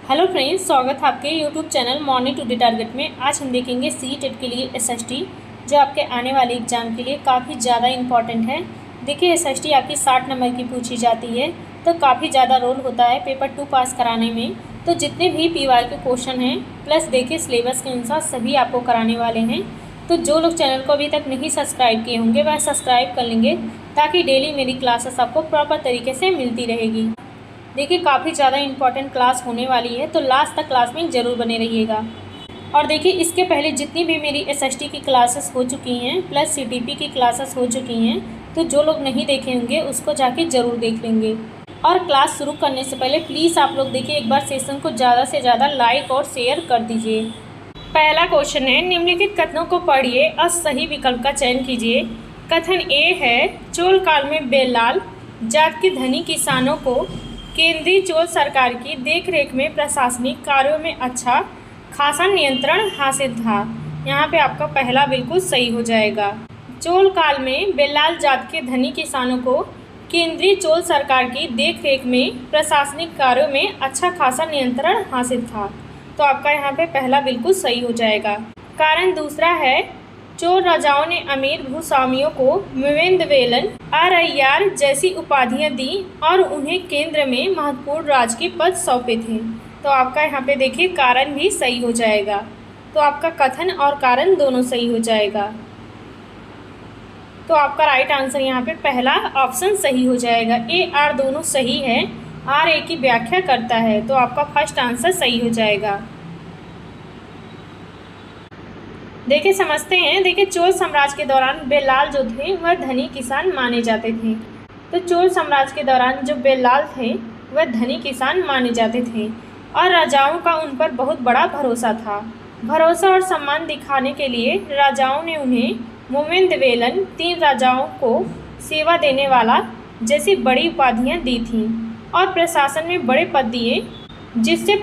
Hello friends, स्वागत है आपके YouTube channel morning today target में। आज हम देखेंगे सी-टेट के लिए एसएसटी, जो आपके आने वाले एग्ज़ाम के लिए काफ़ी ज़्यादा इंपॉर्टेंट है। देखिए, एसएसटी आपकी 60 नंबर की पूछी जाती है, तो काफ़ी ज़्यादा रोल होता है पेपर 2 पास कराने में। तो जितने भी पीवाई के क्वेश्चन हैं, प्लस देखिए सिलेबस के अनुसार सभी आपको कराने वाले हैं। तो जो लोग चैनल को अभी तक नहीं सब्सक्राइब किए होंगे वह सब्सक्राइब कर लेंगे, ताकि डेली मेरी क्लासेस आपको प्रॉपर तरीके से मिलती रहेगी। देखिए, काफ़ी ज़्यादा इंपॉर्टेंट क्लास होने वाली है, तो लास्ट तक क्लास में ज़रूर बने रहिएगा। और देखिए, इसके पहले जितनी भी मेरी एसएसटी की क्लासेस हो चुकी हैं, प्लस सीटीपी की क्लासेस हो चुकी हैं, तो जो लोग नहीं देखे होंगे उसको जाके ज़रूर देख लेंगे। और क्लास शुरू करने से पहले प्लीज़ आप लोग देखिए एक बार सेशन को ज़्यादा से ज़्यादा लाइक और शेयर कर दीजिए। पहला क्वेश्चन है, निम्नलिखित कथनों को पढ़िए और सही विकल्प का चयन कीजिए। कथन ए है, चोल काल में बेल्लाल जात के धनी किसानों को केंद्रीय चोल सरकार की देखरेख में प्रशासनिक कार्यों में अच्छा खासा नियंत्रण हासिल था। यहाँ पे आपका पहला बिल्कुल सही हो जाएगा। चोल काल में बेल्लाल जात के धनी किसानों को केंद्रीय चोल सरकार की देखरेख में प्रशासनिक कार्यों में अच्छा खासा नियंत्रण हासिल था। तो आपका यहाँ पे पहला बिल्कुल सही हो जाएगा। कारण दूसरा है, चोल राजाओं ने अमीर भूस्वामियों को मुवेंदवेलन अरैयार जैसी उपाधियां दी और उन्हें केंद्र में महत्वपूर्ण राज के पद सौंपे थे। तो आपका यहाँ पे देखिए कारण भी सही हो जाएगा। तो आपका कथन और कारण दोनों सही हो जाएगा। तो आपका राइट आंसर यहाँ पे पहला ऑप्शन सही हो जाएगा। ए आर दोनों सही है, आर ए की व्याख्या करता है, तो आपका फर्स्ट आंसर सही हो जाएगा। देखिए समझते हैं। देखिए, चोल साम्राज्य के दौरान बेल्लाल जो थे वह धनी किसान माने जाते थे। तो चोल साम्राज्य के दौरान जो बेल्लाल थे वह धनी किसान माने जाते थे और राजाओं का उन पर बहुत बड़ा भरोसा था। भरोसा और सम्मान दिखाने के लिए राजाओं ने उन्हें मुवेंदवेलन, 3 राजाओं को सेवा देने वाला जैसी बड़ी उपाधियां दी थीं और प्रशासन में बड़े पद दिए, जिससे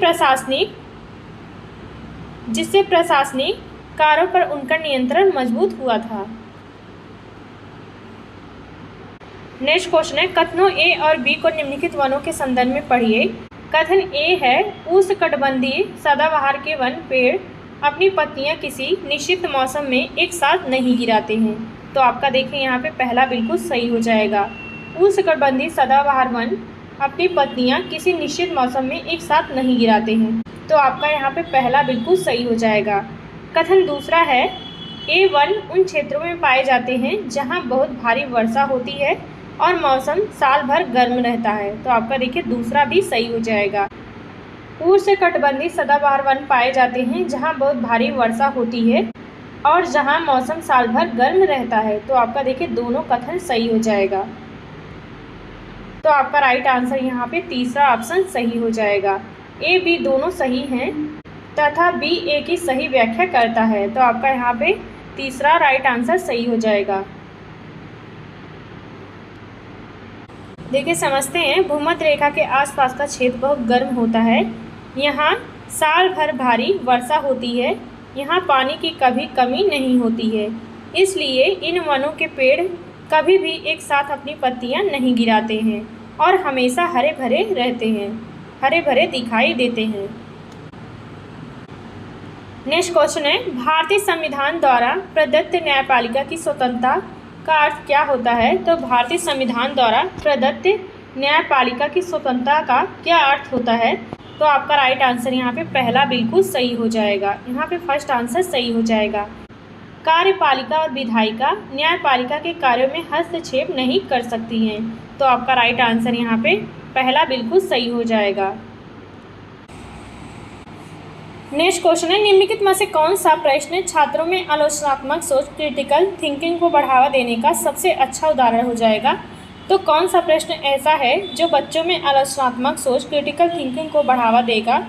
प्रशासनिक कार्यों पर उनका नियंत्रण मजबूत हुआ था। नेक्स्ट क्वेश्चन है, कथनों ए और बी को निम्नलिखित वनों के संदर्भ में पढ़िए। कथन ए है, उष्णकटिबंधीय सदाबहार के वन पेड़ अपनी पत्तियां किसी निश्चित मौसम में एक साथ नहीं गिराते हैं। तो आपका देखें यहाँ पे पहला बिल्कुल सही हो जाएगा। उष्णकटिबंधीय सदाबहार वन अपनी पत्तियां किसी निश्चित मौसम में एक साथ नहीं गिराते हैं। तो आपका यहाँ पे पहला बिल्कुल सही हो जाएगा। कथन दूसरा है, ए वन उन क्षेत्रों में पाए जाते हैं जहां बहुत भारी वर्षा होती है और मौसम साल भर गर्म रहता है। तो आपका देखिए दूसरा भी सही हो जाएगा। उष्णकटिबंधीय सदाबहार वन पाए जाते हैं जहां बहुत भारी वर्षा होती है और जहां मौसम साल भर गर्म रहता है। तो आपका देखिए दोनों कथन सही हो जाएगा। तो आपका राइट आंसर यहाँ पे तीसरा ऑप्शन सही हो जाएगा। ए बी दोनों सही हैं तथा बी ए की सही व्याख्या करता है। तो आपका यहाँ पे तीसरा राइट आंसर सही हो जाएगा। देखिए समझते हैं, भूमध्य रेखा के आसपास का क्षेत्र बहुत गर्म होता है। यहाँ साल भर भारी वर्षा होती है। यहाँ पानी की कभी कमी नहीं होती है, इसलिए इन वनों के पेड़ कभी भी एक साथ अपनी पत्तियाँ नहीं गिराते हैं और हमेशा हरे भरे रहते हैं, हरे भरे दिखाई देते हैं। नेक्स्ट क्वेश्चन है, भारतीय संविधान द्वारा प्रदत्त न्यायपालिका की स्वतंत्रता का अर्थ क्या होता है। तो भारतीय संविधान द्वारा प्रदत्त न्यायपालिका की स्वतंत्रता का क्या अर्थ होता है। तो आपका राइट आंसर यहाँ पे पहला बिल्कुल सही हो जाएगा। यहाँ पे फर्स्ट आंसर सही हो जाएगा। कार्यपालिका और विधायिका न्यायपालिका के कार्यों में हस्तक्षेप नहीं कर सकती हैं। तो आपका राइट आंसर यहाँ पे पहला बिल्कुल सही हो जाएगा। नेक्स्ट क्वेश्चन है, निम्नलिखित में से कौन सा प्रश्न छात्रों में आलोचनात्मक सोच क्रिटिकल थिंकिंग को बढ़ावा देने का सबसे अच्छा उदाहरण हो जाएगा। तो कौन सा प्रश्न ऐसा है जो बच्चों में आलोचनात्मक सोच क्रिटिकल थिंकिंग को बढ़ावा देगा।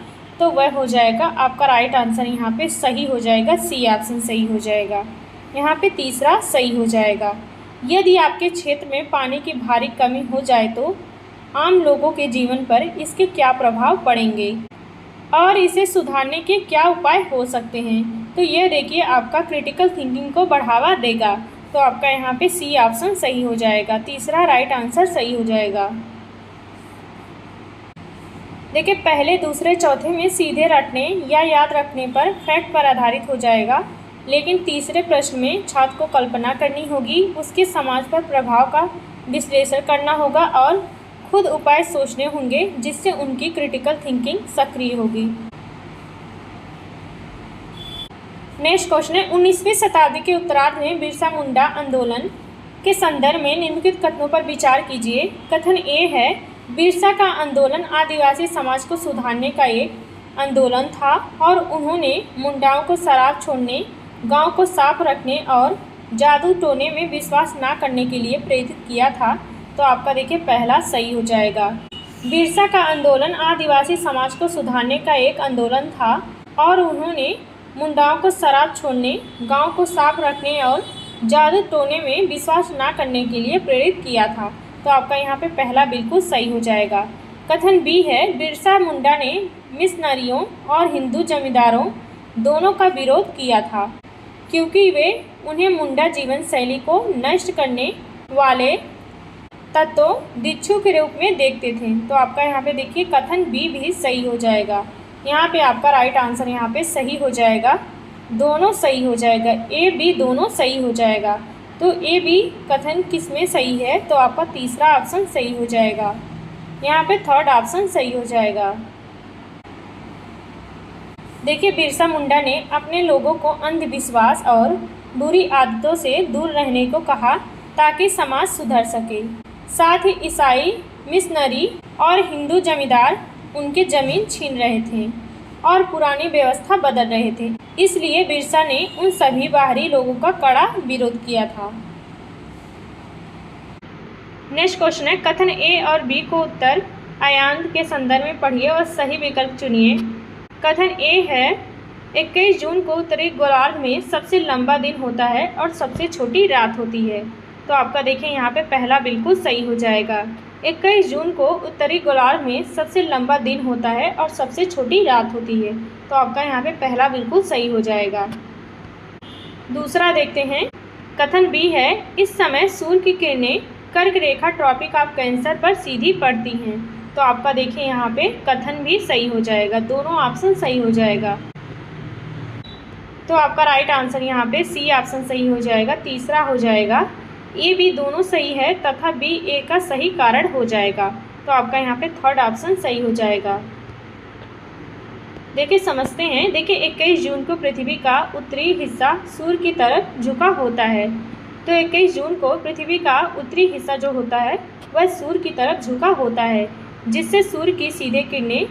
तो वह हो जाएगा, आपका राइट आंसर यहाँ पे सही हो जाएगा। सी ऑप्शन सही हो जाएगा। यहाँ पे तीसरा सही हो जाएगा। यदि आपके क्षेत्र में पानी की भारी कमी हो जाए तो आम लोगों के जीवन पर इसके क्या प्रभाव पड़ेंगे और इसे सुधारने के क्या उपाय हो सकते हैं। तो यह देखिए आपका क्रिटिकल थिंकिंग को बढ़ावा देगा। तो आपका यहाँ पे सी ऑप्शन सही हो जाएगा। तीसरा राइट आंसर सही हो जाएगा। देखिए पहले, दूसरे, चौथे में सीधे रटने या याद रखने पर फैक्ट पर आधारित हो जाएगा, लेकिन तीसरे प्रश्न में छात्र को कल्पना करनी होगी, उसके समाज पर प्रभाव का विश्लेषण करना होगा और खुद उपाय सोचने होंगे, जिससे उनकी क्रिटिकल थिंकिंग सक्रिय होगी। नेक्स्ट क्वेश्चन है, 19वीं शताब्दी के उत्तरार्ध में बिरसा मुंडा आंदोलन के संदर्भ में निम्नलिखित कथनों पर विचार कीजिए। कथन ए है, बिरसा का आंदोलन आदिवासी समाज को सुधारने का एक आंदोलन था और उन्होंने मुंडाओं को शराब छोड़ने, गांव को साफ रखने और जादू टोने में विश्वास न करने के लिए प्रेरित किया था। तो आपका देखिए पहला सही हो जाएगा। बिरसा का आंदोलन आदिवासी समाज को सुधारने का एक आंदोलन था और उन्होंने मुंडाओं को शराब छोड़ने, गांव को साफ रखने और जादू टोने में विश्वास न करने के लिए प्रेरित किया था। तो आपका यहाँ पे पहला बिल्कुल सही हो जाएगा। कथन बी है, बिरसा मुंडा ने मिशनरियों और हिंदू जमींदारों दोनों का विरोध किया था, क्योंकि वे उन्हें मुंडा जीवन शैली को नष्ट करने वाले तत्वों दीक्षु के रूप में देखते थे। तो आपका यहाँ पे देखिए कथन बी भी सही हो जाएगा। यहाँ पे आपका राइट आंसर यहाँ पे सही हो जाएगा, दोनों सही हो जाएगा, ए बी दोनों सही हो जाएगा। तो ए बी कथन किस में सही है? तो आपका तीसरा ऑप्शन सही हो जाएगा, यहाँ पे थर्ड ऑप्शन सही हो जाएगा। देखिए बिरसा मुंडा ने अपने लोगों को अंधविश्वास और बुरी आदतों से दूर रहने को कहा ताकि समाज सुधर सके। साथ ही ईसाई मिशनरी और हिंदू जमींदार उनके ज़मीन छीन रहे थे और पुरानी व्यवस्था बदल रहे थे, इसलिए बिरसा ने उन सभी बाहरी लोगों का कड़ा विरोध किया था। नेक्स्ट क्वेश्चन है, कथन ए और बी को उत्तर आयांत के संदर्भ में पढ़िए और सही विकल्प चुनिए। कथन ए है, 21 जून को उत्तरी गोलार्ध में सबसे लंबा दिन होता है और सबसे छोटी रात होती है। तो आपका देखें यहाँ पे पहला बिल्कुल सही हो जाएगा। 21 जून को उत्तरी गोलार्ध में सबसे लंबा दिन होता है और सबसे छोटी रात होती है। तो आपका यहाँ पे पहला बिल्कुल सही हो जाएगा। दूसरा देखते हैं, कथन बी है, इस समय सूर्य की किरणें कर्क रेखा ट्रॉपिक ऑफ कैंसर पर सीधी पड़ती हैं। तो आपका देखें यहाँ पे कथन भी सही हो जाएगा, दोनों ऑप्शन सही हो जाएगा। तो आपका राइट आंसर यहाँ पे सी ऑप्शन सही हो जाएगा, तीसरा हो जाएगा। ए बी दोनों सही है तथा बी ए का सही कारण हो जाएगा। तो आपका यहाँ पे थर्ड ऑप्शन सही हो जाएगा। देखिए समझते हैं। देखिए 21 जून को पृथ्वी का उत्तरी हिस्सा सूर्य की तरफ झुका होता है। तो 21 जून को पृथ्वी का उत्तरी हिस्सा जो होता है वह सूर्य की तरफ झुका होता है, जिससे सूर्य की सीधे किरणें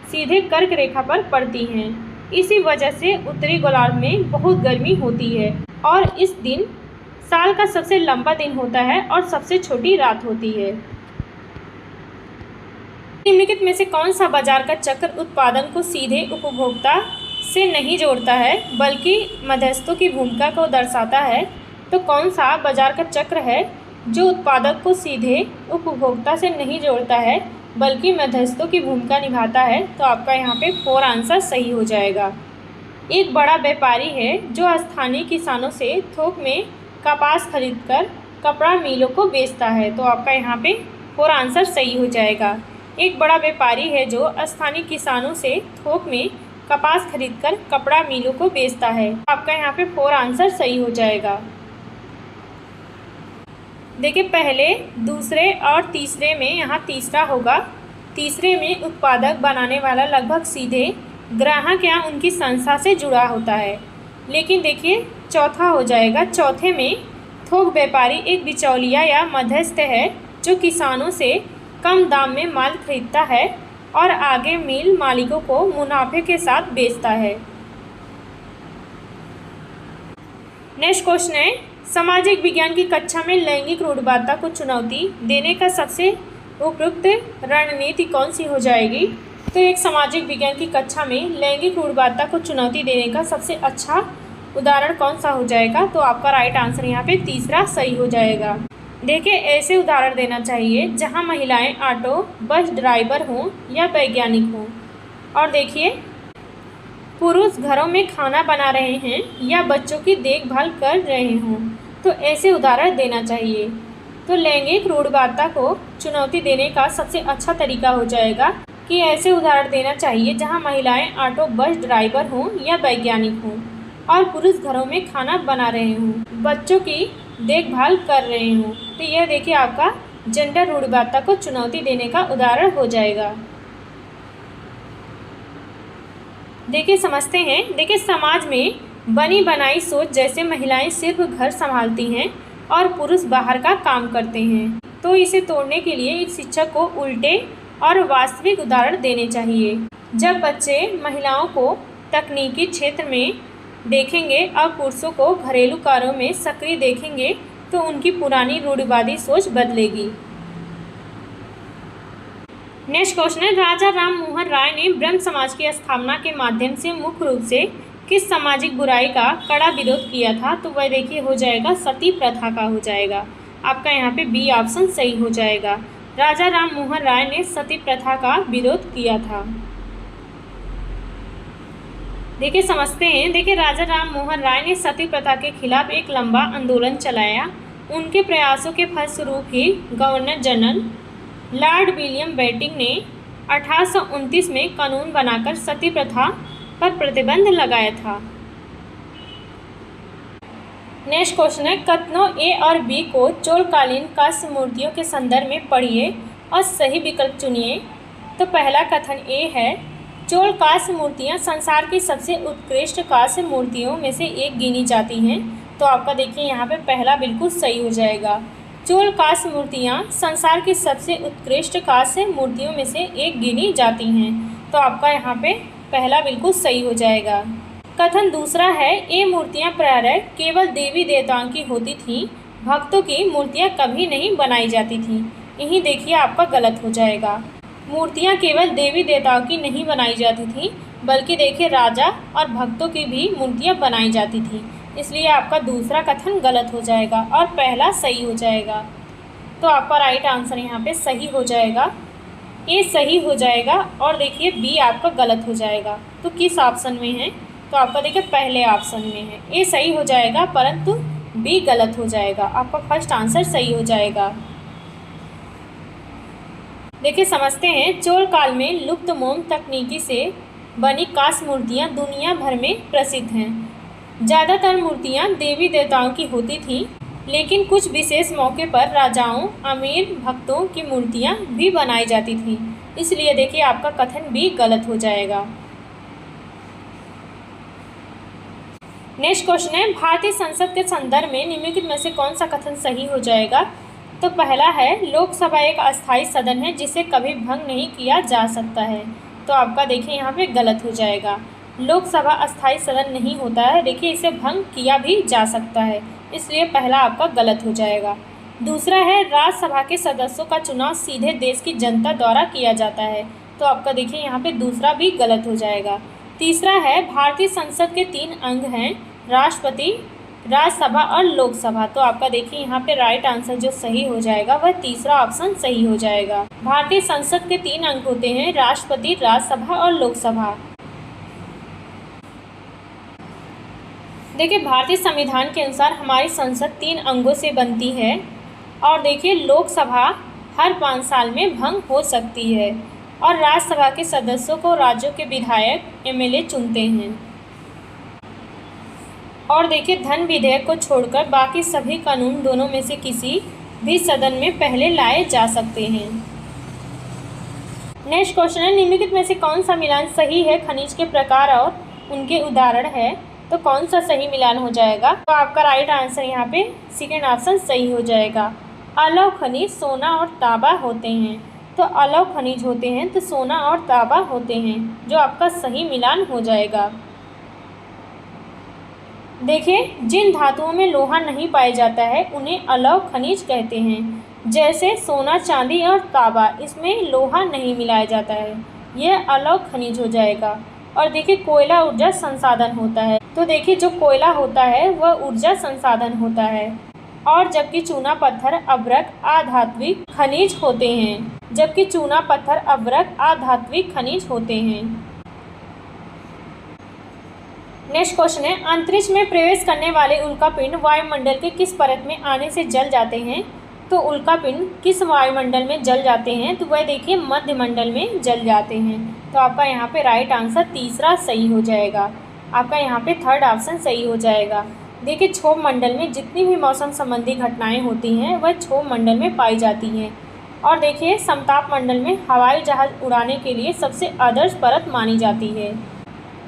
सीधे कर्क रेखा पर पड़ती हैं। इसी वजह से उत्तरी गोलार्ध में बहुत गर्मी होती है और इस दिन साल का सबसे लंबा दिन होता है और सबसे छोटी रात होती है। निम्नलिखित में से कौन सा बाजार का चक्र उत्पादन को सीधे उपभोक्ता से नहीं जोड़ता है बल्कि मध्यस्थों की भूमिका को दर्शाता है? तो कौन सा बाजार का चक्र है जो उत्पादक को सीधे उपभोक्ता से नहीं जोड़ता है बल्कि मध्यस्थों की भूमिका निभाता है? तो आपका यहाँ पे 4 आंसर सही हो जाएगा। एक बड़ा व्यापारी है जो स्थानीय किसानों से थोक में कपास खरीदकर कपड़ा मिलों को बेचता है। तो आपका यहाँ पे 4 आंसर सही हो जाएगा। एक बड़ा व्यापारी है जो स्थानीय किसानों से थोक में कपास खरीदकर कपड़ा मिलों को बेचता है। आपका यहाँ पे 4 आंसर सही हो जाएगा। देखिए पहले, दूसरे और तीसरे में यहाँ तीसरा होगा। तीसरे में उत्पादक बनाने वाला लगभग सीधे ग्राहक या उनकी संस्था से जुड़ा होता है, लेकिन देखिए चौथा हो जाएगा। चौथे में थोक व्यापारी एक बिचौलिया या मध्यस्थ है जो किसानों से कम दाम में माल खरीदता है और आगे मिल मालिकों को मुनाफे के साथ बेचता है। नेक्स्ट क्वेश्चन है, सामाजिक विज्ञान की कक्षा में लैंगिक रूढ़िवादिता को चुनौती देने का सबसे उपयुक्त रणनीति कौन सी हो जाएगी? तो एक सामाजिक विज्ञान की कक्षा में लैंगिक रूढ़िवादिता को चुनौती देने का सबसे अच्छा उदाहरण कौन सा हो जाएगा? तो आपका राइट आंसर यहाँ पे तीसरा सही हो जाएगा। देखिए ऐसे उदाहरण देना चाहिए जहाँ महिलाएं ऑटो बस ड्राइवर हों या वैज्ञानिक हों, और देखिए पुरुष घरों में खाना बना रहे हैं या बच्चों की देखभाल कर रहे हों। तो ऐसे उदाहरण देना चाहिए। तो लैंगिक रूढ़िवादिता को चुनौती देने का सबसे अच्छा तरीका हो जाएगा कि ऐसे उदाहरण देना चाहिए जहां महिलाएं ऑटो बस ड्राइवर हों या वैज्ञानिक हों और पुरुष घरों में खाना बना रहे हों, बच्चों की देखभाल कर रहे हों। तो यह देखिए आपका जेंडर रूढ़िवादिता को चुनौती देने का उदाहरण हो जाएगा। देखिए समझते हैं। देखिए समाज में बनी बनाई सोच जैसे महिलाएं सिर्फ घर संभालती हैं और पुरुष बाहर का काम करते हैं, तो इसे तोड़ने के लिए एक शिक्षक को उल्टे और वास्तविक उदाहरण देने चाहिए। जब बच्चे महिलाओं को तकनीकी क्षेत्र में देखेंगे और पुरुषों को घरेलू कार्यों में सक्रिय देखेंगे तो उनकी पुरानी रूढ़िवादी सोच बदलेगी। नेक्स्ट क्वेश्चन है, राजा राम मोहन राय ने ब्रह्म समाज की स्थापना के माध्यम से मुख्य रूप से किस सामाजिक बुराई का कड़ा विरोध किया था? तो वह देखिए हो जाएगा सती प्रथा का हो जाएगा। आपका यहाँ पे बी ऑप्शन सही हो जाएगा। राजा राम मोहन राय ने सती प्रथा का विरोध किया था। देखिए समझते हैं। देखिए राजा राम मोहन राय ने सती प्रथा के खिलाफ एक लंबा आंदोलन चलाया। उनके प्रयासों के फलस्वरूप ही governor general Lord William Bentinck ने 1829 में कानून बनाकर सती प्रथा पर प्रतिबंध लगाया था। नेक्स्ट क्वेश्चन है, कथनों ए और बी को चोलकालीन कांस्य मूर्तियों के संदर्भ में पढ़िए और सही विकल्प चुनिए। तो पहला कथन ए है, चोल कांस्य मूर्तियाँ संसार की सबसे उत्कृष्ट कांस्य मूर्तियों में से एक गिनी जाती हैं। तो आपका देखिए यहाँ पे पहला बिल्कुल सही हो जाएगा। चोल कांस्य मूर्तियाँ संसार की सबसे उत्कृष्ट कांस्य मूर्तियों में से एक गिनी जाती हैं। तो आपका यहाँ पे पहला बिल्कुल सही हो जाएगा। कथन दूसरा है, ये मूर्तियाँ प्रायः केवल देवी देवताओं की होती थीं, भक्तों की मूर्तियाँ कभी नहीं बनाई जाती थीं। यही देखिए आपका गलत हो जाएगा। मूर्तियाँ केवल देवी देवताओं की नहीं बनाई जाती थी, बल्कि देखिए राजा और भक्तों की भी मूर्तियाँ बनाई जाती थी। इसलिए आपका दूसरा कथन गलत हो जाएगा और पहला सही हो जाएगा। तो आपका राइट आंसर यहाँ पे सही हो जाएगा, ए सही हो जाएगा और देखिए बी आपका गलत हो जाएगा। तो किस ऑप्शन में है? तो आपका देखिए पहले ऑप्शन में है। ए सही हो जाएगा परंतु बी गलत हो जाएगा। आपका फर्स्ट आंसर सही हो जाएगा। देखिए समझते हैं। चोल काल में लुप्त मोम तकनीकी से बनी कांस्य मूर्तियाँ दुनिया भर में प्रसिद्ध हैं। ज़्यादातर मूर्तियाँ देवी देवताओं की होती थीं, लेकिन कुछ विशेष मौके पर राजाओं, अमीर, भक्तों की मूर्तियाँ भी बनाई जाती थीं। इसलिए देखिए आपका कथन भी गलत हो जाएगा। नेक्स्ट क्वेश्चन है, भारतीय संसद के संदर्भ में निम्नलिखित में से कौन सा कथन सही हो जाएगा? तो पहला है, लोकसभा एक अस्थायी सदन है जिसे कभी भंग नहीं किया जा सकता है। तो आपका देखिए यहाँ पे गलत हो जाएगा। लोकसभा अस्थायी सदन नहीं होता है, देखिए इसे भंग किया भी जा सकता है, इसलिए पहला आपका गलत हो जाएगा। दूसरा है, राज्यसभा के सदस्यों का चुनाव सीधे देश की जनता द्वारा किया जाता है। तो आपका देखिए यहाँ पे दूसरा भी गलत हो जाएगा। तीसरा है, भारतीय संसद के 3 अंग हैं, राष्ट्रपति, राज्यसभा और लोकसभा। तो आपका देखिए यहाँ पे राइट आंसर जो सही हो जाएगा वह तीसरा ऑप्शन सही हो जाएगा। भारतीय संसद के 3 अंग होते हैं, राष्ट्रपति, राज्यसभा और लोकसभा। देखिए भारतीय संविधान के अनुसार हमारी संसद 3 अंगों से बनती है और देखिए लोकसभा हर 5 साल में भंग हो सकती है और राज्यसभा के सदस्यों को राज्यों के विधायक एमएलए चुनते हैं। और देखिए धन विधेयक को छोड़कर बाकी सभी कानून दोनों में से किसी भी सदन में पहले लाए जा सकते हैं। नेक्स्ट क्वेश्चन है, निम्नलिखित में से कौन सा मिलान सही है? खनिज के प्रकार और उनके उदाहरण है, तो कौन सा सही मिलान हो जाएगा? तो आपका राइट आंसर यहाँ पे सेकेंड ऑप्शन सही हो जाएगा। अलौह खनिज सोना और तांबा होते हैं। तो अलौह खनिज होते हैं तो सोना और तांबा होते हैं, जो आपका सही मिलान हो जाएगा। देखिए जिन धातुओं में लोहा नहीं पाया जाता है उन्हें अलौह खनिज कहते हैं, जैसे सोना, चांदी और तांबा, इसमें लोहा नहीं मिलाया जाता है, यह अलौह खनिज हो जाएगा। और देखिए कोयला ऊर्जा संसाधन होता है। तो देखिए जो कोयला होता है वह ऊर्जा संसाधन होता है। और जबकि चूना पत्थर अभ्रक अधात्विक खनिज होते हैं, जबकि चूना पत्थर अभ्रक अधात्विक खनिज होते हैं। नेक्स्ट क्वेश्चन है, अंतरिक्ष में प्रवेश करने वाले उल्कापिंड वायुमंडल के किस परत में आने से जल जाते हैं? तो उल्कापिंड किस वायुमंडल में जल जाते हैं? तो वह देखिए मध्यमंडल में जल जाते हैं। तो आपका यहाँ पे राइट आंसर तीसरा सही हो जाएगा। आपका यहाँ पे थर्ड ऑप्शन सही हो जाएगा। देखिए क्षोभ मंडल में जितनी भी मौसम संबंधी घटनाएं होती हैं वह क्षोभ मंडल में पाई जाती हैं। और देखिए समताप मंडल में हवाई जहाज उड़ाने के लिए सबसे आदर्श परत मानी जाती है।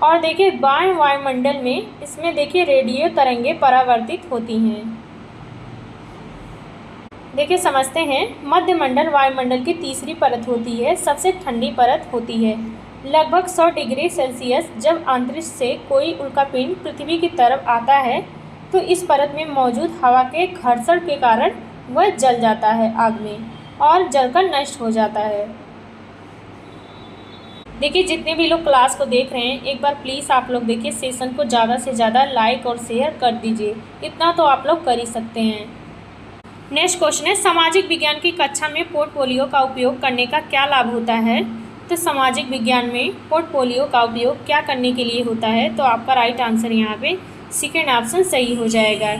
और देखिए बाह्य वायुमंडल में इसमें देखिए रेडियो तरंगें परावर्तित होती हैं। देखिए समझते हैं, मध्यमंडल वायुमंडल की तीसरी परत होती है, सबसे ठंडी परत होती है। लगभग 100 डिग्री सेल्सियस जब अंतरिक्ष से कोई उल्कापिंड पृथ्वी की तरफ आता है तो इस परत में मौजूद हवा के घर्षण के कारण वह जल जाता है आग में और जलकर नष्ट हो जाता है। देखिए जितने भी लोग क्लास को देख रहे हैं एक बार प्लीज़ आप लोग देखिए सेशन को ज़्यादा से ज़्यादा लाइक और शेयर कर दीजिए, इतना तो आप लोग कर ही सकते हैं। नेक्स्ट क्वेश्चन है, सामाजिक विज्ञान की कक्षा में पोर्टफोलियो का उपयोग करने का क्या लाभ होता है? तो सामाजिक विज्ञान में पोर्टफोलियो का उपयोग क्या करने के लिए होता है? तो आपका राइट आंसर यहाँ पे सेकेंड ऑप्शन सही हो जाएगा।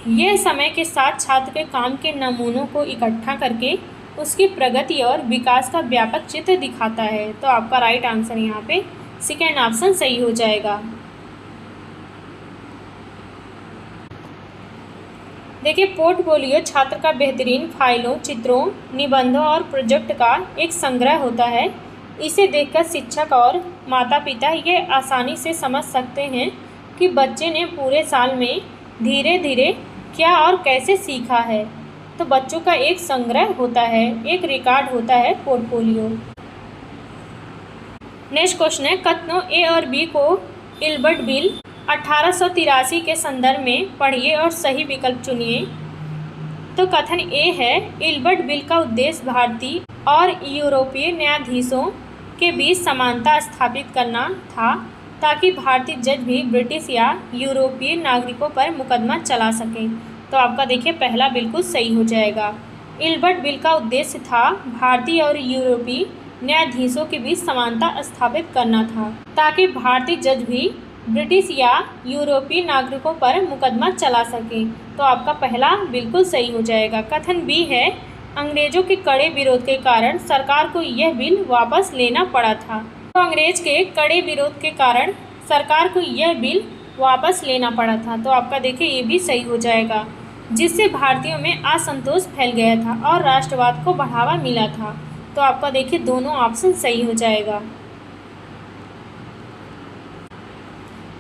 यह समय के साथ छात्र के काम के नमूनों को इकट्ठा करके उसकी प्रगति और विकास का व्यापक चित्र दिखाता है। तो आपका राइट आंसर यहाँ पे सेकेंड ऑप्शन सही हो जाएगा। देखिए पोर्टफोलियो छात्र का बेहतरीन फाइलों, चित्रों, निबंधों और प्रोजेक्ट का एक संग्रह होता है। इसे देखकर शिक्षक और माता पिता ये आसानी से समझ सकते हैं कि बच्चे ने पूरे साल में धीरे धीरे क्या और कैसे सीखा है। तो बच्चों का एक संग्रह होता है, एक रिकॉर्ड होता है पोर्टफोलियो। नेक्स्ट क्वेश्चन है, कथनों ए और बी को इल्बर्ट बिल 1883 के संदर्भ में पढ़िए और सही विकल्प चुनिए। तो कथन ए है, इल्बर्ट बिल का उद्देश्य भारतीय और यूरोपीय न्यायाधीशों के बीच समानता स्थापित करना था ताकि भारतीय जज भी ब्रिटिश या यूरोपीय नागरिकों पर मुकदमा चला सकें। तो आपका देखिए पहला बिल्कुल सही हो जाएगा। इल्बर्ट बिल का उद्देश्य था भारतीय और यूरोपीय न्यायाधीशों के बीच समानता स्थापित करना था ताकि भारतीय जज भी ब्रिटिश या यूरोपीय नागरिकों पर मुकदमा चला सके। तो आपका पहला बिल्कुल सही हो जाएगा। कथन बी है, अंग्रेजों के कड़े विरोध के कारण सरकार को यह बिल वापस लेना पड़ा था। तो अंग्रेज के कड़े विरोध के कारण सरकार को यह बिल वापस लेना पड़ा था। तो आपका देखिए ये भी सही हो जाएगा, जिससे भारतीयों में असंतोष फैल गया था और राष्ट्रवाद को बढ़ावा मिला था। तो आपका देखिए दोनों ऑप्शन सही हो जाएगा।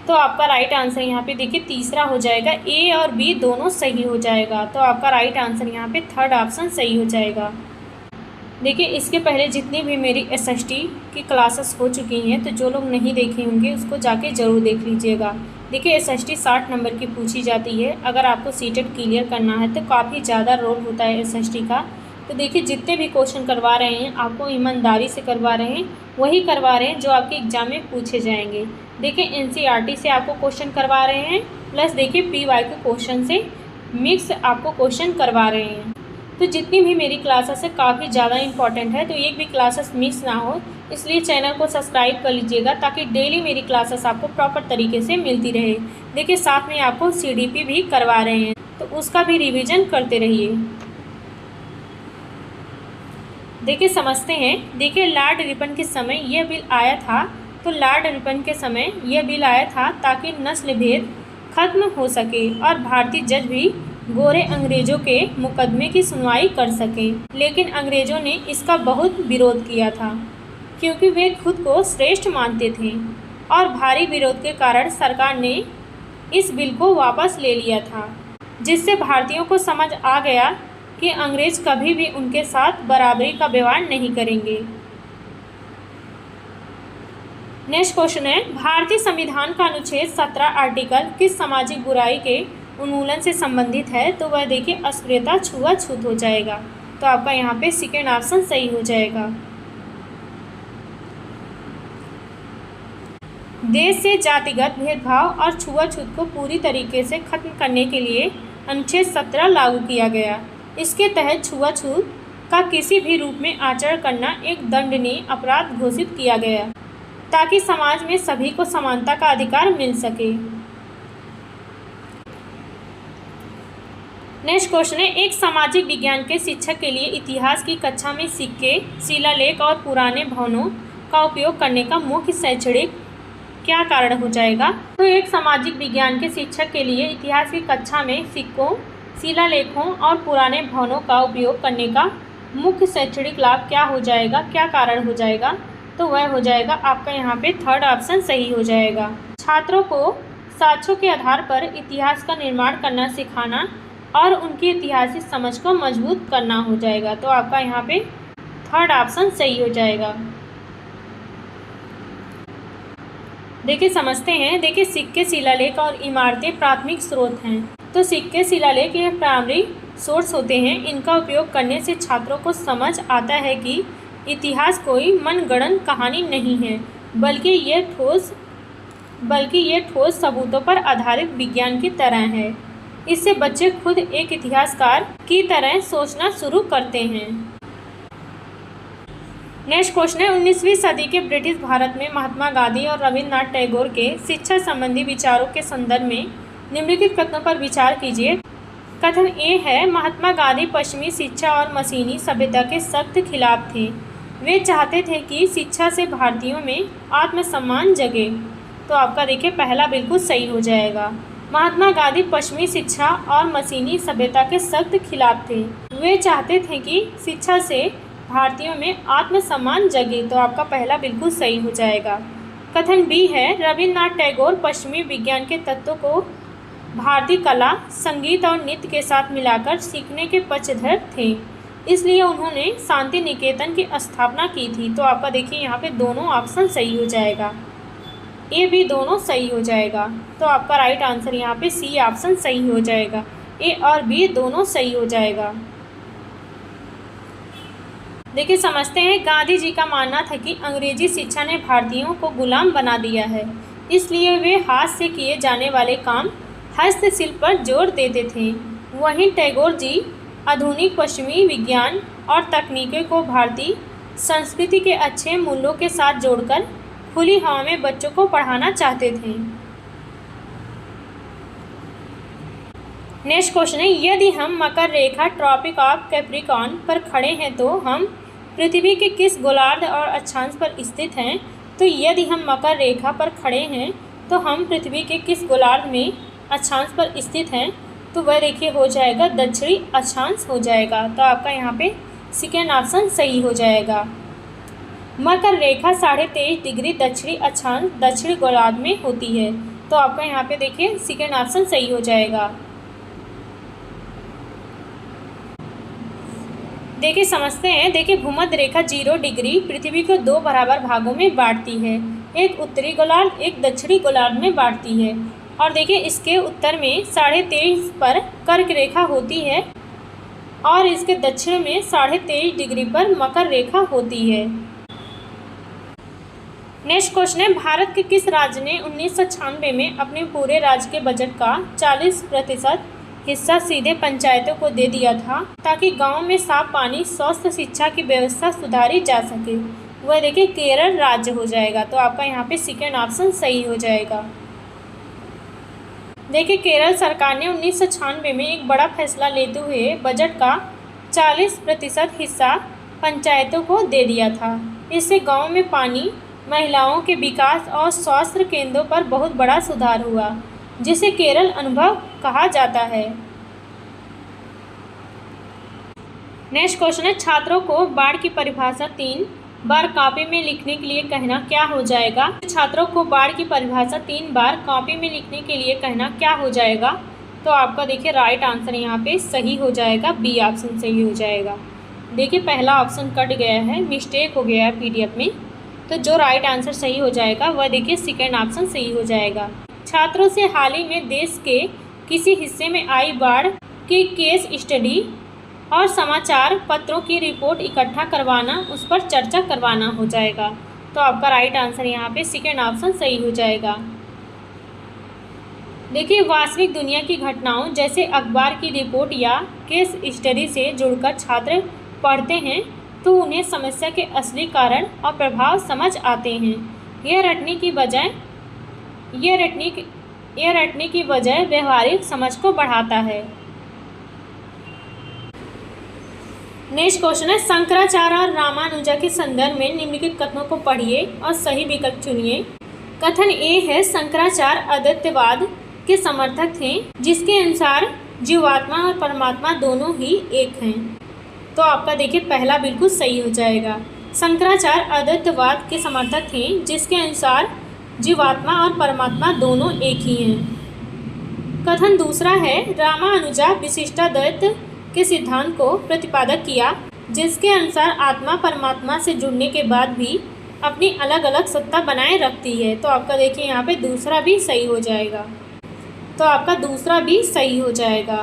तो आपका राइट आंसर यहाँ पे देखिए तीसरा हो जाएगा। ए और बी दोनों सही हो जाएगा। तो आपका राइट आंसर यहाँ पे थर्ड ऑप्शन सही हो जाएगा। देखिए इसके पहले जितनी भी मेरी एसएसटी की क्लासेस हो चुकी हैं तो जो लोग नहीं देखे होंगे उसको जाके ज़रूर देख लीजिएगा। देखिए एसएसटी 60 नंबर की पूछी जाती है। अगर आपको सीटेट क्लियर करना है तो काफ़ी ज़्यादा रोल होता है एसएसटी का। तो देखिए जितने भी क्वेश्चन करवा रहे हैं आपको ईमानदारी से करवा रहे हैं, वही करवा रहे हैं जो आपके एग्जाम में पूछे जाएंगे। देखिए एनसीईआरटी से आपको क्वेश्चन करवा रहे हैं, प्लस देखिए पीवाईक्यू क्वेश्चन से मिक्स आपको क्वेश्चन करवा रहे हैं। तो जितनी भी मेरी क्लासेस है काफ़ी ज़्यादा इंपॉर्टेंट है, तो एक भी क्लासेस मिस ना हो, इसलिए चैनल को सब्सक्राइब कर लीजिएगा ताकि डेली मेरी क्लासेस आपको प्रॉपर तरीके से मिलती रहे। देखिए साथ में आपको सीडीपी भी करवा रहे हैं तो उसका भी रिवीजन करते रहिए। देखिए समझते हैं, देखिए लॉर्ड रिपन के समय यह बिल आया था। तो लॉर्ड रिपन के समय यह बिल आया था ताकि नस्ल भेद खत्म हो सके और भारतीय जज भी गोरे अंग्रेजों के मुकदमे की सुनवाई कर सकें। लेकिन अंग्रेजों ने इसका बहुत विरोध किया था क्योंकि वे खुद को श्रेष्ठ मानते थे और भारी विरोध के कारण सरकार ने इस बिल को वापस ले लिया था, जिससे भारतीयों को समझ आ गया कि अंग्रेज कभी भी उनके साथ बराबरी का व्यवहार नहीं करेंगे। नेक्स्ट क्वेश्चन है, भारतीय संविधान का अनुच्छेद 17 आर्टिकल किस सामाजिक बुराई के उन्मूलन से संबंधित है? तो वह देखिए अस्पृश्यता छुआछूत हो जाएगा। तो आपका यहाँ पे सेकेंड ऑप्शन सही हो जाएगा। देश से जातिगत भेदभाव और छुआछूत को पूरी तरीके से खत्म करने के लिए अनुच्छेद 17 लागू किया गया। इसके तहत छुआछूत का किसी भी रूप में आचरण करना एक दंडनीय अपराध घोषित किया गया ताकि समाज में सभी को समानता का अधिकार मिल सके। नेक्स्ट क्वेश्चन है, एक सामाजिक विज्ञान के शिक्षक के लिए इतिहास की कक्षा में सिक्के, शिलालेख और पुराने भवनों का उपयोग करने का मुख्य शैक्षणिक क्या कारण हो जाएगा? तो एक सामाजिक विज्ञान के शिक्षक के लिए इतिहास की कक्षा में सिक्कों, शिलालेखों और पुराने भवनों का उपयोग करने का मुख्य शैक्षणिक लाभ क्या हो जाएगा, क्या कारण हो जाएगा? तो वह हो जाएगा आपका यहाँ पे थर्ड ऑप्शन सही हो जाएगा। छात्रों को साक्ष्यों के आधार पर इतिहास का निर्माण करना सिखाना और उनकी ऐतिहासिक समझ को मजबूत करना हो जाएगा। तो आपका यहाँ पे थर्ड ऑप्शन सही हो जाएगा। देखिए समझते हैं। देखिए सिक्के, शिलालेख और इमारतें प्राथमिक स्रोत हैं। तो सिक्के, शिलालेख ये प्राइमरी सोर्स होते हैं। इनका उपयोग करने से छात्रों को समझ आता है कि इतिहास कोई मनगढ़ंत कहानी नहीं है, बल्कि ये ठोस सबूतों पर आधारित विज्ञान की तरह है। इससे बच्चे खुद एक इतिहासकार की तरह सोचना शुरू करते हैं। नेक्स्ट क्वेश्चन है, 19वीं सदी के ब्रिटिश भारत में महात्मा गांधी और रविन्द्रनाथ टैगोर के शिक्षा संबंधी विचारों के संदर्भ में निम्नलिखित कथनों पर विचार कीजिए। कथन ए है, महात्मा गांधी पश्चिमी शिक्षा और मशीनी सभ्यता के सख्त खिलाफ थे। वे चाहते थे कि शिक्षा से भारतीयों में आत्मसम्मान जगे। तो आपका देखिए पहला बिल्कुल सही हो जाएगा। महात्मा गांधी पश्चिमी शिक्षा और मशीनी सभ्यता के सख्त खिलाफ थे। वे चाहते थे कि शिक्षा से भारतीयों में आत्मसम्मान जगे। तो आपका पहला बिल्कुल सही हो जाएगा। कथन बी है, रविन्द्रनाथ टैगोर पश्चिमी विज्ञान के तत्वों को भारतीय कला, संगीत और नृत्य के साथ मिलाकर सीखने के पक्षधर थे, इसलिए उन्होंने शांति निकेतन की स्थापना की थी। तो आपका देखिए यहाँ पे दोनों ऑप्शन सही हो जाएगा। ए बी दोनों सही हो जाएगा। तो आपका राइट आंसर यहाँ पे सी ऑप्शन सही हो जाएगा। ए और बी दोनों सही हो जाएगा। देखिए समझते हैं। गांधी जी का मानना था कि अंग्रेजी शिक्षा ने भारतीयों को गुलाम बना दिया है, इसलिए वे हाथ से किए जाने वाले काम, हस्तशिल्प पर जोर देते थे। वहीं टैगोर जी आधुनिक पश्चिमी विज्ञान और तकनीकों को भारतीय संस्कृति के अच्छे मूल्यों के साथ जोड़कर खुली हवा में बच्चों को पढ़ाना चाहते थे। नेक्स्ट क्वेश्चन है, यदि हम मकर रेखा ट्रॉपिक ऑफ कैप्रिकॉर्न पर खड़े हैं तो हम पृथ्वी के किस गोलार्ध और अक्षांश पर स्थित हैं? तो यदि हम मकर रेखा पर खड़े हैं तो हम पृथ्वी के किस गोलार्ध में अक्षांश पर स्थित हैं? तो वह देखिए हो जाएगा दक्षिणी अक्षांश हो जाएगा। तो आपका यहाँ पे सेकेंड ऑप्शन सही हो जाएगा। मकर रेखा 23.5 डिग्री दक्षिणी अक्षांश दक्षिणी गोलार्ध में होती है। तो आपका यहाँ पे देखिए सेकेंड ऑप्शन सही हो जाएगा। देखिए समझते हैं। देखिए भूमध्य रेखा 0 डिग्री पृथ्वी को 2 बराबर भागों में बांटती है, एक उत्तरी गोलार्ध एक दक्षिणी गोलार्ध में बांटती है। और देखिए इसके उत्तर में 23.5 पर कर्क रेखा होती है और इसके दक्षिण में 23.5 डिग्री पर मकर रेखा होती है। नेक्स्ट क्वेश्चन है, भारत के किस राज्य ने 1996 में अपने पूरे राज्य के बजट का 40% हिस्सा सीधे पंचायतों को दे दिया था, ताकि गांव में साफ पानी, स्वस्थ शिक्षा की व्यवस्था सुधारी जा सके? वह देखिए केरल राज्य हो जाएगा। तो आपका यहाँ पे सेकेंड ऑप्शन सही हो जाएगा। देखिए केरल सरकार ने 1996 में एक बड़ा फैसला लेते हुए बजट का 40% हिस्सा पंचायतों को दे दिया था। इससे गाँव में पानी, महिलाओं के विकास और स्वास्थ्य केंद्रों पर बहुत बड़ा सुधार हुआ, जिसे केरल अनुभव कहा जाता है। नेक्स्ट क्वेश्चन है, छात्रों को बाढ़ की परिभाषा 3 बार कॉपी में लिखने के लिए कहना क्या हो जाएगा? छात्रों को बाढ़ की परिभाषा 3 बार कॉपी में लिखने के लिए कहना क्या हो जाएगा? तो आपका देखिए राइट आंसर यहाँ पे सही हो जाएगा, बी ऑप्शन सही हो जाएगा। देखिए पहला ऑप्शन कट गया है, मिस्टेक हो गया है पीडीएफ में। तो जो राइट आंसर सही हो जाएगा वह देखिए सेकेंड ऑप्शन सही हो जाएगा। छात्रों से हाल ही में देश के किसी हिस्से में आई बाढ़ के केस स्टडी और समाचार पत्रों की रिपोर्ट इकट्ठा करवाना, उस पर चर्चा करवाना हो जाएगा। तो आपका राइट आंसर यहाँ पे सेकेंड ऑप्शन सही हो जाएगा। देखिए वास्तविक दुनिया की घटनाओं जैसे अखबार की रिपोर्ट या केस स्टडी से जुड़कर छात्र पढ़ते हैं तो उन्हें समस्या के असली कारण और प्रभाव समझ आते हैं। यह रटने की बजाय व्यवहारिक समझ को बढ़ाता है। नेक्स्ट क्वेश्चन है, शंकराचार्य और रामानुजा के संदर्भ में निम्नलिखित कथनों को पढ़िए और सही विकल्प चुनिए। कथन ए है, शंकराचार्य अद्वैतवाद के समर्थक थे, जिसके अनुसार जीवात्मा और परमात्मा दोनों ही एक हैं। तो आपका देखिए पहला बिल्कुल सही हो जाएगा। शंकराचार्य अद्वैतवाद के समर्थक थे, जिसके अनुसार जीवात्मा और परमात्मा दोनों एक ही हैं। कथन दूसरा है, रामानुजा विशिष्टाद्वैत के सिद्धांत को प्रतिपादक किया, जिसके अनुसार आत्मा परमात्मा से जुड़ने के बाद भी अपनी अलग अलग सत्ता बनाए रखती है। तो आपका देखिए यहाँ पे दूसरा भी सही हो जाएगा। तो आपका दूसरा भी सही हो जाएगा।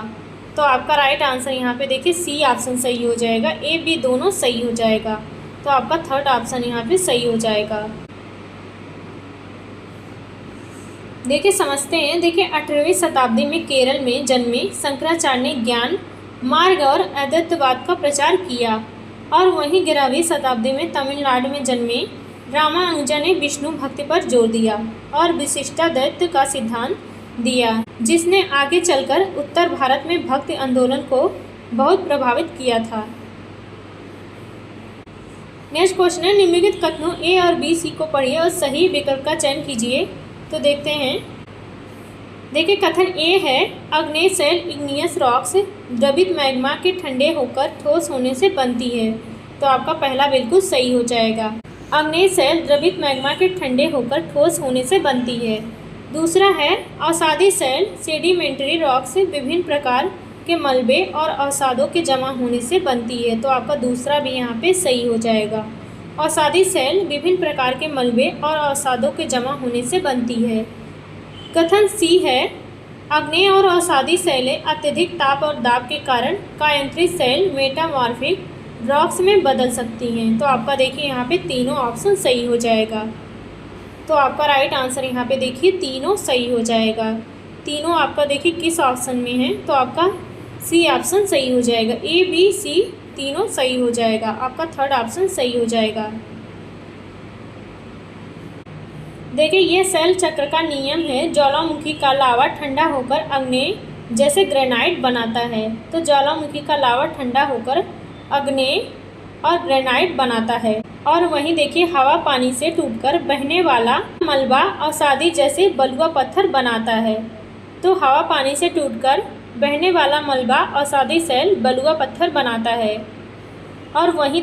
तो आपका राइट आंसर यहाँ पे देखिए सी ऑप्शन सही हो जाएगा, ए बी दोनों सही हो जाएगा। तो आपका थर्ड ऑप्शन यहाँ पे सही हो जाएगा। देखिए समझते हैं। देखिए 18वीं शताब्दी में केरल में जन्मे शंकराचार्य ने ज्ञान मार्ग और अद्वैतवाद का प्रचार किया, और वहीं 11वीं शताब्दी में तमिलनाडु में जन्मे रामानुजा ने विष्णु भक्ति पर जोर दिया और विशिष्टाद्वैत का सिद्धांत दिया, जिसने आगे चलकर उत्तर भारत में भक्ति आंदोलन को बहुत प्रभावित किया था। नेक्स्ट क्वेश्चन है, निम्नलिखित कथनों ए और बी सी को पढ़िए और सही विकल्प का चयन कीजिए। तो देखते हैं। देखिए कथन ए है, आग्नेय शैल इग्नियस रॉक्स द्रवित मैग्मा के ठंडे होकर ठोस होने से बनती है। तो आपका पहला बिल्कुल सही हो जाएगा। आग्नेय शैल द्रवित मैग्मा के ठंडे होकर ठोस होने से बनती है। दूसरा है, अवसादी शैल सेडिमेंट्री रॉक्स विभिन्न प्रकार के मलबे और अवसादों के जमा होने से बनती है। तो आपका दूसरा भी यहाँ पे सही हो जाएगा। अवसादी शैल विभिन्न प्रकार के मलबे और अवसादों के जमा होने से बनती है। कथन सी है, आग्नेय और अवसादी शैलें अत्यधिक ताप और दाब के कारण कायांतरित शैल मेटामॉर्फिक रॉक्स में बदल सकती हैं। तो आपका देखिए यहाँ पे तीनों ऑप्शन सही हो जाएगा। तो आपका राइट आंसर यहाँ पे देखिए तीनों सही हो जाएगा। तीनों आपका देखिए किस ऑप्शन में है, तो आपका सी ऑप्शन सही हो जाएगा। ए बी सी तीनों सही हो जाएगा। आपका थर्ड ऑप्शन सही हो जाएगा। देखिए ये शैल चक्र का नियम है। ज्वालामुखी का लावा ठंडा होकर अग्नेय जैसे ग्रेनाइट बनाता है। तो ज्वालामुखी का लावा ठंडा होकर अग्नेय और ग्रेनाइट बनाता है, और वहीं देखिए हवा पानी से टूटकर बहने वाला मलबा अवसादी जैसे बलुआ पत्थर बनाता है। तो हवा पानी से टूटकर बहने वाला मलबा अवसादी शैल बलुआ पत्थर बनाता है, और वहीं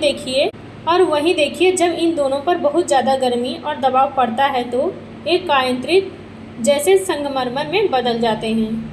देखिए जब इन दोनों पर बहुत ज़्यादा गर्मी और दबाव पड़ता है तो एक कायांतरित जैसे संगमरमर में बदल जाते हैं।